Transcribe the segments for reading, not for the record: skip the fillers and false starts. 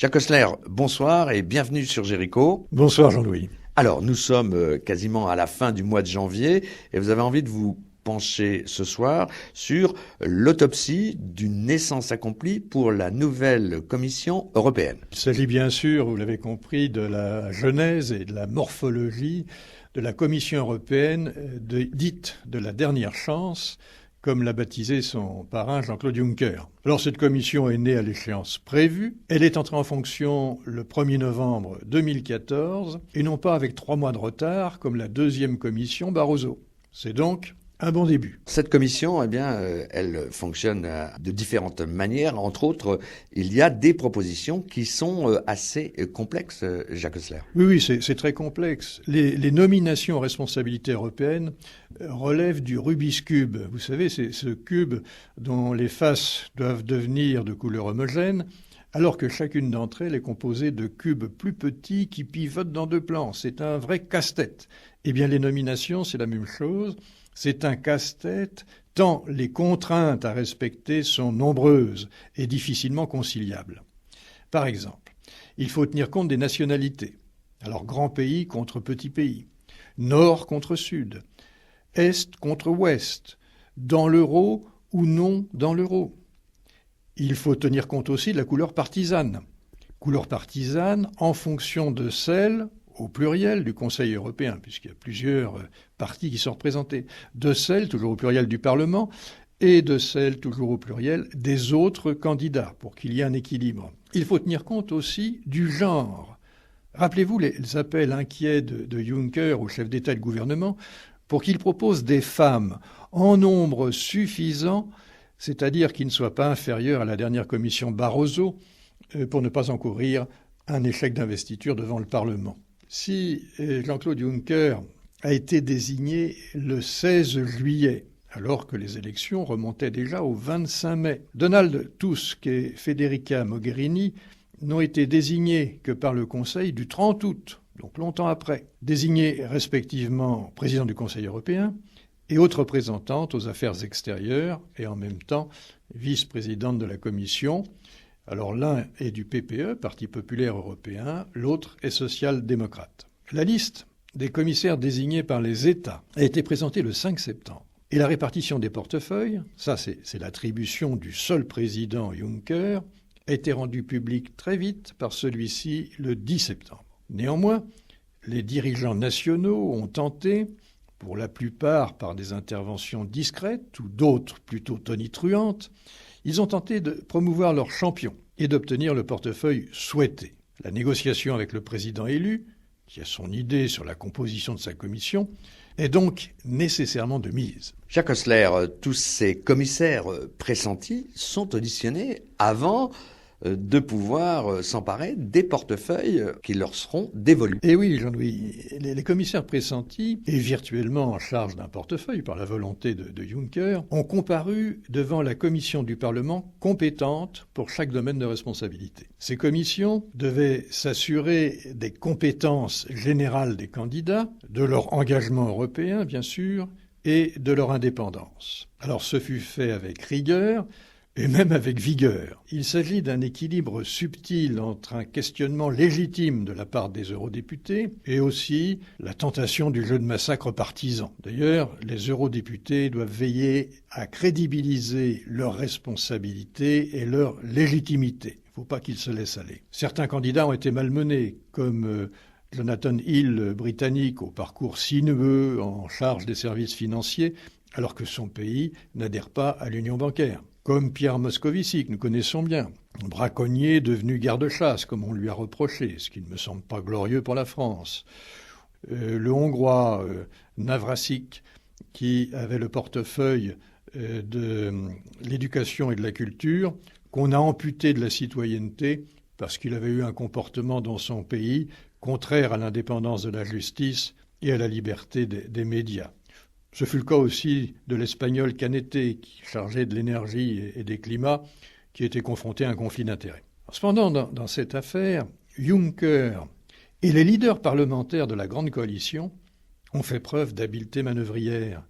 Jacques Ossler, bonsoir et bienvenue sur Jéricho. Bonsoir Jean-Louis. Alors, nous sommes quasiment à la fin du mois de janvier et vous avez envie de vous pencher ce soir sur l'autopsie d'une naissance accomplie pour la nouvelle Commission européenne. Il s'agit bien sûr, vous l'avez compris, de la genèse et de la morphologie de la Commission européenne dite de la dernière chance, comme l'a baptisé son parrain Jean-Claude Juncker. Alors cette commission est née à l'échéance prévue. Elle est entrée en fonction le 1er novembre 2014 et non pas avec 3 mois de retard comme la deuxième commission Barroso. C'est donc un bon début. Cette commission, elle fonctionne de différentes manières. Entre autres, il y a des propositions qui sont assez complexes, Jacques Ossler. Oui, c'est très complexe. Les nominations aux responsabilités européennes relèvent du Rubik's Cube. Vous savez, c'est ce cube dont les faces doivent devenir de couleur homogène, alors que chacune d'entre elles est composée de cubes plus petits qui pivotent dans 2 plans. C'est un vrai casse-tête. Eh bien, les nominations, c'est la même chose. C'est un casse-tête tant les contraintes à respecter sont nombreuses et difficilement conciliables. Par exemple, il faut tenir compte des nationalités. Alors, grand pays contre petit pays, nord contre sud, est contre ouest, dans l'euro ou non dans l'euro. Il faut tenir compte aussi de la couleur partisane. Couleur partisane en fonction de celle, au pluriel, du Conseil européen, puisqu'il y a plusieurs partis qui sont représentés, de celle, toujours au pluriel, du Parlement, et de celle, toujours au pluriel, des autres candidats, pour qu'il y ait un équilibre. Il faut tenir compte aussi du genre. Rappelez-vous les appels inquiets de Juncker au chef d'État et de gouvernement pour qu'il propose des femmes en nombre suffisant, c'est-à-dire qui ne soient pas inférieures à la dernière commission Barroso, pour ne pas encourir un échec d'investiture devant le Parlement. Si Jean-Claude Juncker a été désigné le 16 juillet, alors que les élections remontaient déjà au 25 mai, Donald Tusk et Federica Mogherini n'ont été désignés que par le Conseil du 30 août, donc longtemps après, désignés respectivement président du Conseil européen et haute représentante aux affaires extérieures et en même temps vice-présidente de la Commission. Alors l'un est du PPE, Parti populaire européen, l'autre est social-démocrate. La liste des commissaires désignés par les États a été présentée le 5 septembre. Et la répartition des portefeuilles, ça c'est l'attribution du seul président Juncker, a été rendue publique très vite par celui-ci le 10 septembre. Néanmoins, les dirigeants nationaux ont tenté, pour la plupart par des interventions discrètes ou d'autres plutôt tonitruantes, ils ont tenté de promouvoir leur champion et d'obtenir le portefeuille souhaité. La négociation avec le président élu, qui a son idée sur la composition de sa commission, est donc nécessairement de mise. Jacques Ossler, tous ces commissaires pressentis sont auditionnés avant de pouvoir s'emparer des portefeuilles qui leur seront dévolus. Et oui, Jean-Louis, les commissaires pressentis, et virtuellement en charge d'un portefeuille par la volonté de Juncker, ont comparu devant la commission du Parlement compétente pour chaque domaine de responsabilité. Ces commissions devaient s'assurer des compétences générales des candidats, de leur engagement européen, bien sûr, et de leur indépendance. Alors ce fut fait avec rigueur, et même avec vigueur. Il s'agit d'un équilibre subtil entre un questionnement légitime de la part des eurodéputés et aussi la tentation du jeu de massacre partisan. D'ailleurs, les eurodéputés doivent veiller à crédibiliser leurs responsabilités et leur légitimité. Il ne faut pas qu'ils se laissent aller. Certains candidats ont été malmenés, comme Jonathan Hill, britannique, au parcours sinueux en charge des services financiers, alors que son pays n'adhère pas à l'union bancaire. Comme Pierre Moscovici, que nous connaissons bien, braconnier devenu garde-chasse, comme on lui a reproché, ce qui ne me semble pas glorieux pour la France. Le Hongrois Navracsics, qui avait le portefeuille de l'éducation et de la culture, qu'on a amputé de la citoyenneté parce qu'il avait eu un comportement dans son pays contraire à l'indépendance de la justice et à la liberté des médias. Ce fut le cas aussi de l'Espagnol Cañete, chargé de l'énergie et des climats, qui était confronté à un conflit d'intérêts. Cependant, dans cette affaire, Juncker et les leaders parlementaires de la grande coalition ont fait preuve d'habileté manœuvrière,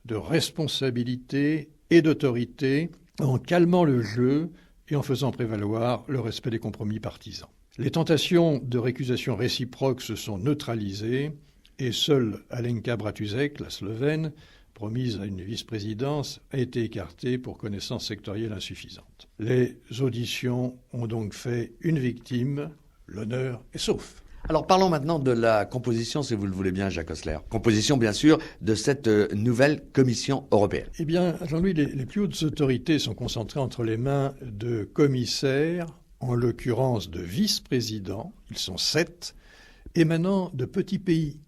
de responsabilité et d'autorité en calmant le jeu et en faisant prévaloir le respect des compromis partisans. Les tentations de récusation réciproque se sont neutralisées et seule Alenka Bratušek, la Slovène, promise à une vice-présidence, a été écartée pour connaissance sectorielle insuffisante. Les auditions ont donc fait une victime, l'honneur est sauf. Alors parlons maintenant de la composition, si vous le voulez bien, Jacques Oessler. Composition, bien sûr, de cette nouvelle Commission européenne. Eh bien, Jean-Louis, les plus hautes autorités sont concentrées entre les mains de commissaires, en l'occurrence de vice-présidents, ils sont 7, émanant de petits pays,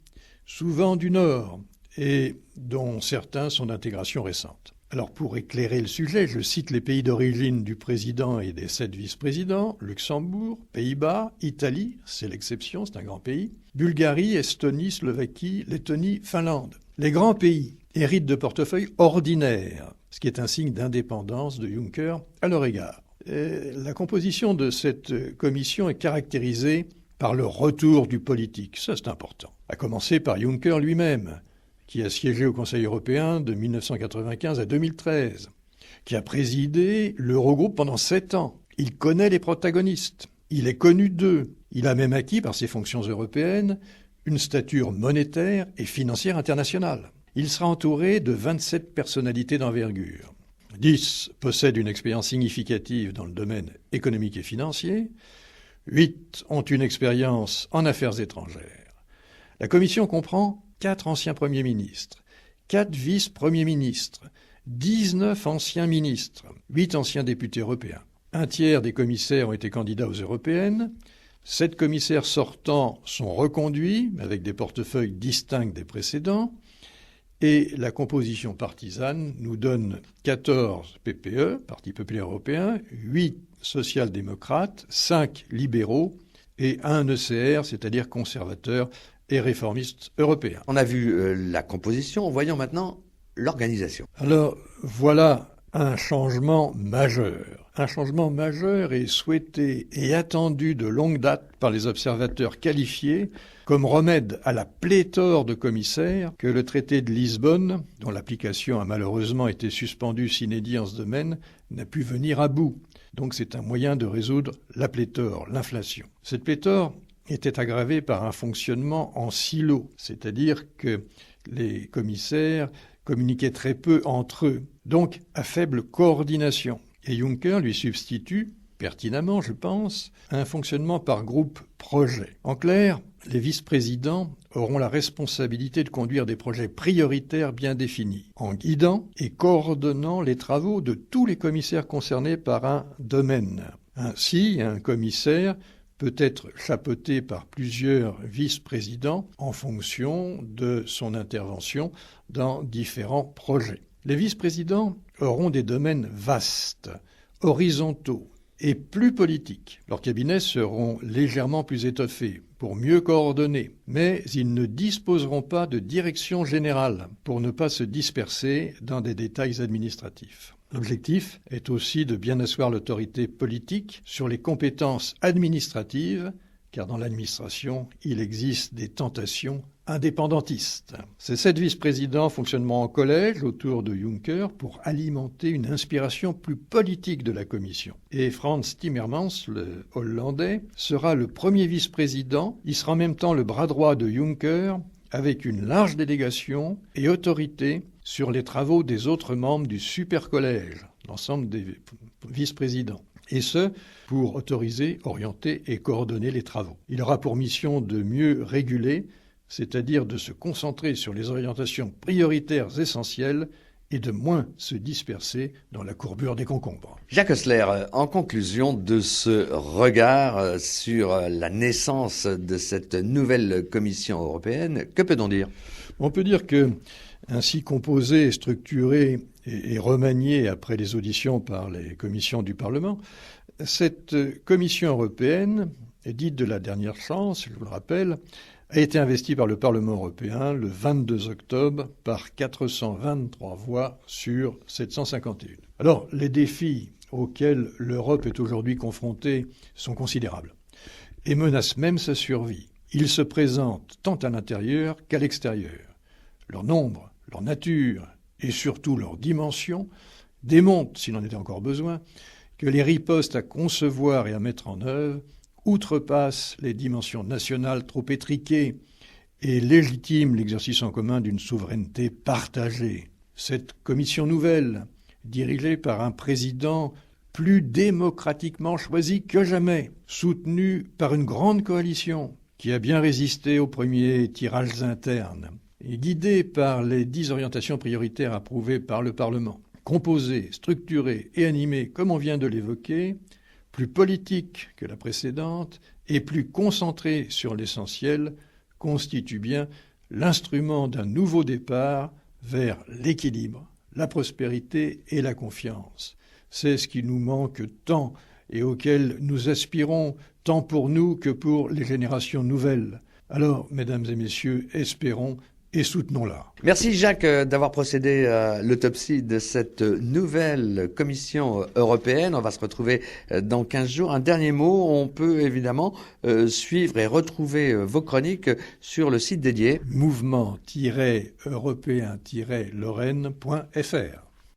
souvent du Nord, et dont certains sont d'intégration récente. Alors pour éclairer le sujet, je cite les pays d'origine du président et des 7 vice-présidents: Luxembourg, Pays-Bas, Italie, c'est l'exception, c'est un grand pays, Bulgarie, Estonie, Slovaquie, Lettonie, Finlande. Les grands pays héritent de portefeuilles ordinaires, ce qui est un signe d'indépendance de Juncker à leur égard. La composition de cette commission est caractérisée par le retour du politique, ça c'est important, à commencer par Juncker lui-même, qui a siégé au Conseil européen de 1995 à 2013, qui a présidé l'Eurogroupe pendant 7 ans. Il connaît les protagonistes, il est connu d'eux, il a même acquis par ses fonctions européennes une stature monétaire et financière internationale. Il sera entouré de 27 personnalités d'envergure. 10 possèdent une expérience significative dans le domaine économique et financier, 8 ont une expérience en affaires étrangères. La Commission comprend 4 anciens premiers ministres, 4 vice-premiers ministres, 19 anciens ministres, 8 anciens députés européens. Un tiers des commissaires ont été candidats aux européennes, 7 commissaires sortants sont reconduits avec des portefeuilles distincts des précédents, et la composition partisane nous donne 14 PPE, Parti populaire européen, 8 social-démocrates, 5 libéraux et 1 ECR, c'est-à-dire conservateurs et réformistes européens. On a vu la composition, voyons maintenant l'organisation. Alors voilà un changement majeur. Un changement majeur est souhaité et attendu de longue date par les observateurs qualifiés comme remède à la pléthore de commissaires que le traité de Lisbonne, dont l'application a malheureusement été suspendue sine die en ce domaine, n'a pu venir à bout. Donc c'est un moyen de résoudre la pléthore, l'inflation. Cette pléthore était aggravée par un fonctionnement en silo, c'est-à-dire que les commissaires communiquaient très peu entre eux, donc à faible coordination. Et Juncker lui substitue, pertinemment je pense, un fonctionnement par groupe projet. En clair, les vice-présidents auront la responsabilité de conduire des projets prioritaires bien définis, en guidant et coordonnant les travaux de tous les commissaires concernés par un domaine. Ainsi, un commissaire peut être chapeauté par plusieurs vice-présidents en fonction de son intervention dans différents projets. Les vice-présidents auront des domaines vastes, horizontaux et plus politiques. Leurs cabinets seront légèrement plus étoffés pour mieux coordonner, mais ils ne disposeront pas de direction générale pour ne pas se disperser dans des détails administratifs. L'objectif est aussi de bien asseoir l'autorité politique sur les compétences administratives, car dans l'administration, il existe des tentations indépendantistes. Ces 7 vice-présidents fonctionneront en collège autour de Juncker pour alimenter une inspiration plus politique de la Commission. Et Frans Timmermans, le Hollandais, sera le premier vice-président. Il sera en même temps le bras droit de Juncker, avec une large délégation et autorité sur les travaux des autres membres du super-collège, l'ensemble des vice-présidents. Et ce, pour autoriser, orienter et coordonner les travaux. Il aura pour mission de mieux réguler, c'est-à-dire de se concentrer sur les orientations prioritaires essentielles et de moins se disperser dans la courbure des concombres. Jacques Oessler, en conclusion de ce regard sur la naissance de cette nouvelle Commission européenne, que peut-on dire ? On peut dire que, ainsi composée, structurée et remaniée après les auditions par les commissions du Parlement, cette Commission européenne, dite de la dernière chance, je vous le rappelle, a été investie par le Parlement européen le 22 octobre par 423 voix sur 751. Alors, les défis auxquels l'Europe est aujourd'hui confrontée sont considérables et menacent même sa survie. Ils se présentent tant à l'intérieur qu'à l'extérieur. Leur nombre, leur nature et surtout leur dimension démontrent, s'il en était encore besoin, que les ripostes à concevoir et à mettre en œuvre outrepassent les dimensions nationales trop étriquées et légitiment l'exercice en commun d'une souveraineté partagée. Cette commission nouvelle, dirigée par un président plus démocratiquement choisi que jamais, soutenue par une grande coalition qui a bien résisté aux premiers tirages internes, et guidée par les 10 orientations prioritaires approuvées par le Parlement, composée, structurée et animée, comme on vient de l'évoquer, plus politique que la précédente et plus concentrée sur l'essentiel, constitue bien l'instrument d'un nouveau départ vers l'équilibre, la prospérité et la confiance. C'est ce qui nous manque tant et auquel nous aspirons tant pour nous que pour les générations nouvelles. Alors, mesdames et messieurs, espérons et soutenons-la. Merci Jacques d'avoir procédé à l'autopsie de cette nouvelle Commission européenne. On va se retrouver dans 15 jours. Un dernier mot, on peut évidemment suivre et retrouver vos chroniques sur le site dédié mouvement-européen-lorraine.fr